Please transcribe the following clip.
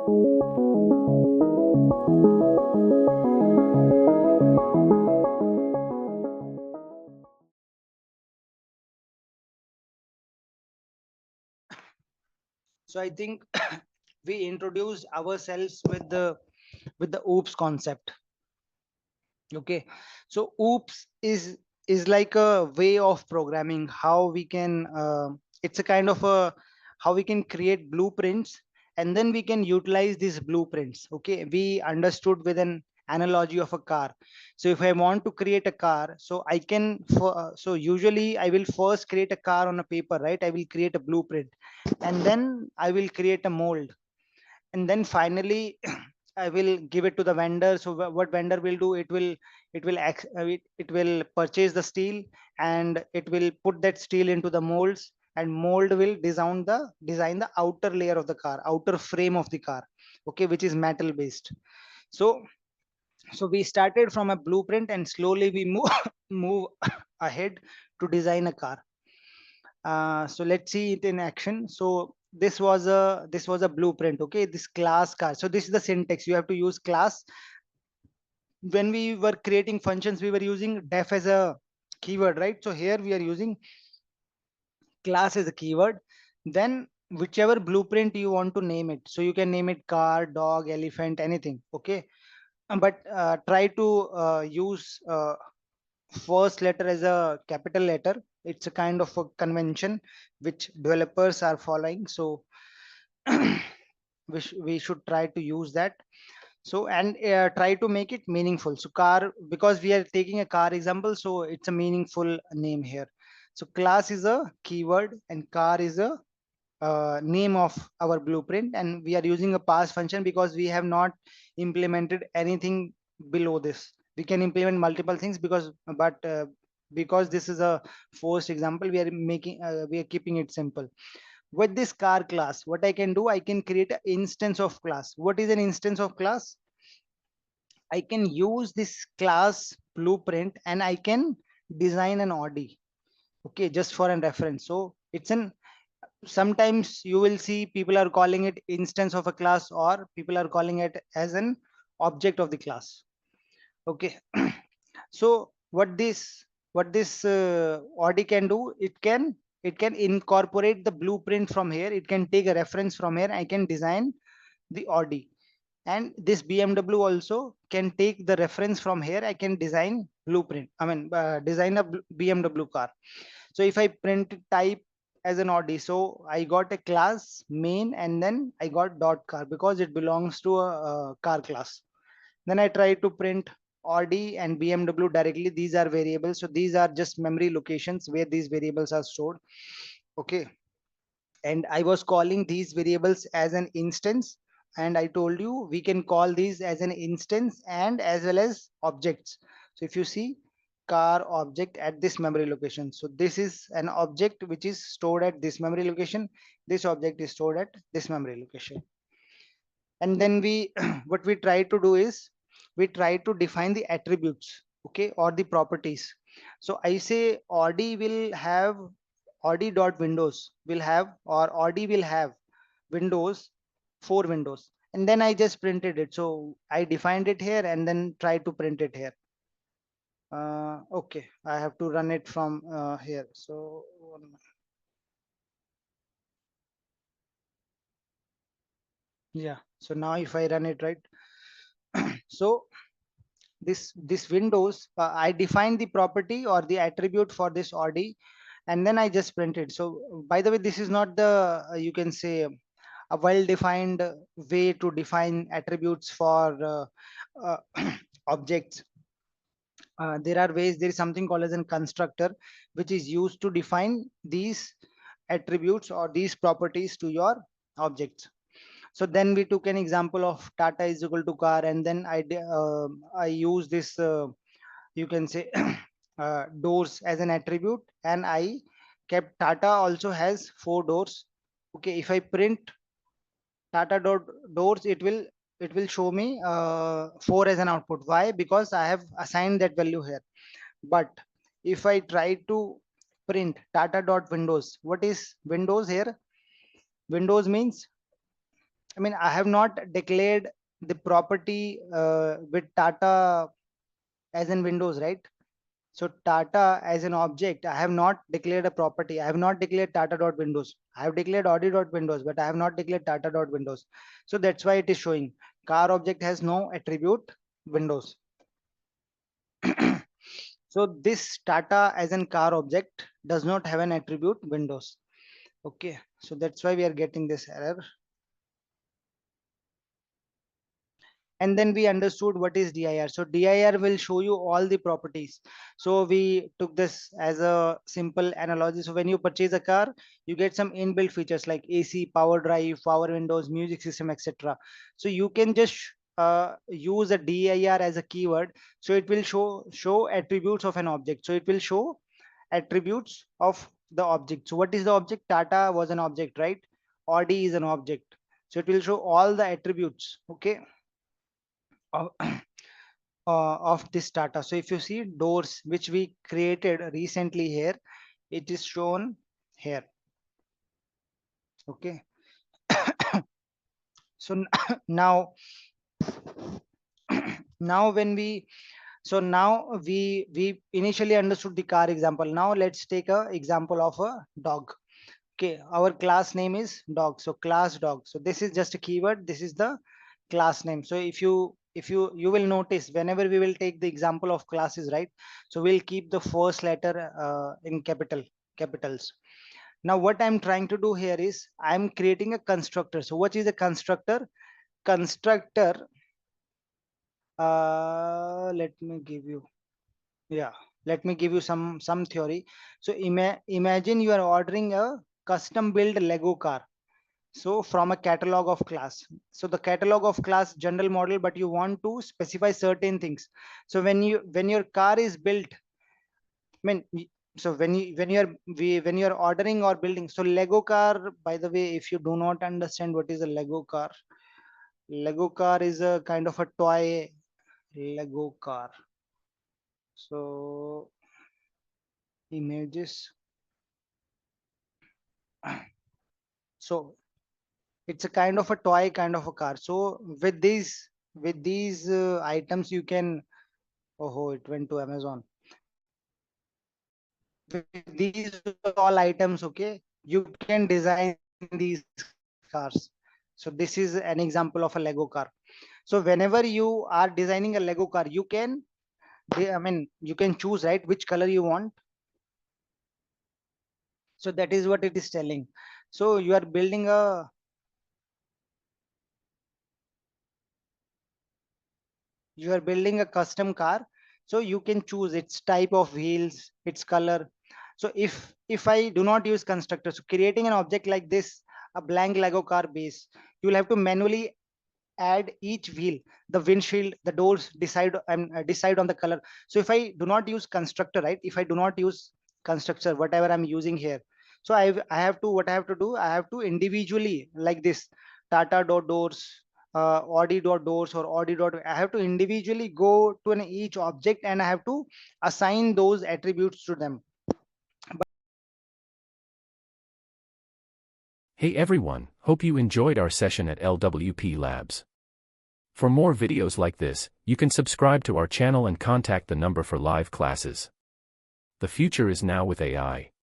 So I think we introduced ourselves with the oops concept. Okay, so oops is like a way of programming how we can it's a kind of a how we can create blueprints, and then we can utilize these blueprints. Okay, we understood with an analogy of a car. So if I want to create a car, so I can so usually I will first create a car on a paper, right? I will create a blueprint, and then I will create a mold, and then finally I will give it to the vendor. So what vendor will do, it will purchase the steel, and it will put that steel into the molds, and mold will design the outer layer of the car, outer frame of the car, okay, which is metal based. So we started from a blueprint, and slowly we move move ahead to design a car. So let's see it in action. So this was a blueprint. Okay, this class car. So this is the syntax. You have to use class. When we were creating functions, we were using def as a keyword, right? So here we are using class as a keyword. Then whichever blueprint you want to name it, so you can name it car, dog, elephant, anything. Okay, but try to use first letter as a capital letter. It's a kind of a convention which developers are following. So we should try to use that. So and try to make it meaningful. So car, because we are taking a car example, so it's a meaningful name here. So class is a keyword and car is a name of our blueprint, and we are using a pass function because we have not implemented anything below this. We can implement multiple things because this is a forced example, we are keeping it simple. With this car class, what I can do, I can create an instance of class. What is an instance of class? I can use this class blueprint and I can design an OD. Okay, just for a reference. So it's an, sometimes you will see people are calling it instance of a class, or people are calling it as an object of the class. Okay. So what this OD can do, it can incorporate the blueprint from here. It can take a reference from here. I can design the OD, and this BMW also can take the reference from here. I can design blueprint, I mean design a BMW car. So if I print type as an OD, so I got a class main, and then I got dot car because it belongs to a car class. Then I try to print OD and BMW directly. These are variables, so these are just memory locations where these variables are stored. Okay, and I was calling these variables as an instance, and I told you we can call these as an instance and as well as objects. So if you see car object at this memory location, so this is an object which is stored at this memory location, this object is stored at this memory location. And then we what we try to do is we try to define the attributes, okay, or the properties. So I say OD will have, OD dot windows will have, or OD will have windows, 4 windows, and then I just printed it. So I defined it here and then try to print it here. Okay, I have to run it from here. So yeah, so now if I run it, right? So this windows, I define the property or the attribute for this OD, and then I just print it. So by the way, this is not the you can say a well-defined way to define attributes for objects. There are ways. There is something called as a constructor, which is used to define these attributes or these properties to your objects. So then we took an example of Tata is equal to car, and then I use this you can say doors as an attribute, and I kept Tata also has 4 doors. Okay, if I print Tata dot doors, it will show me 4 as an output. Why? Because I have assigned that value here. But if I try to print Tata dot windows, what is windows here? Windows means I mean, I have not declared the property with Tata as in Windows, right? So Tata as an object, I have not declared a property. I have not declared Tata.windows. I have declared Audi.windows, but I have not declared Tata.windows. So that's why it is showing car object has no attribute Windows. So this Tata as an car object does not have an attribute Windows. Okay, so that's why we are getting this error. And then we understood what is dir. So dir will show you all the properties. So we took this as a simple analogy. So when you purchase a car, you get some inbuilt features like AC, power drive, power windows, music system, etc. So you can just use a dir as a keyword. So it will show attributes of an object. So it will show attributes of the object. So what is the object? Tata was an object, right? Audi is an object. So it will show all the attributes. Okay. Of, of this data. So if you see doors which we created recently here, it is shown here. Okay. So now now when we so now we initially understood the car example. Now let's take a example of a dog. Okay, our class name is dog. So class dog. So this is just a keyword. This is the class name. So if you will notice whenever we will take the example of classes, right? So we'll keep the first letter in capitals. Now what I'm trying to do here is I'm creating a constructor. So what is a constructor? Constructor. Let me give you. Yeah, let me give you some theory. So imagine you are ordering a custom built Lego car. So from a catalog of class. So the catalog of class general model, but you want to specify certain things. So when your car is built, I mean, so when you're ordering or building, so Lego car, by the way, if you do not understand what is a Lego car is a kind of a toy Lego car. So images. So it's a kind of a toy kind of a car. So with these items you can, oh, it went to Amazon. With these all items, okay, you can design these cars. So this is an example of a Lego car. So whenever you are designing a Lego car, you can, I mean, you can choose, right, which color you want. So that is what it is telling. So you are building a custom car. So you can choose its type of wheels, its color. So if I do not use constructor, so creating an object like this, a blank Lego car base, you will have to manually add each wheel, the windshield, the doors, decide on the color. So if I do not use constructor, right, if I do not use constructor, whatever I'm using here, so I have to, what I have to do, I have to individually, like this, Tata dot doors, Audi dot doors, or Audi dot, I have to individually go to each object and I have to assign those attributes to them. Hey everyone, hope you enjoyed our session at LWP Labs. For more videos like this, you can subscribe to our channel and contact the number for live classes. The future is now with AI.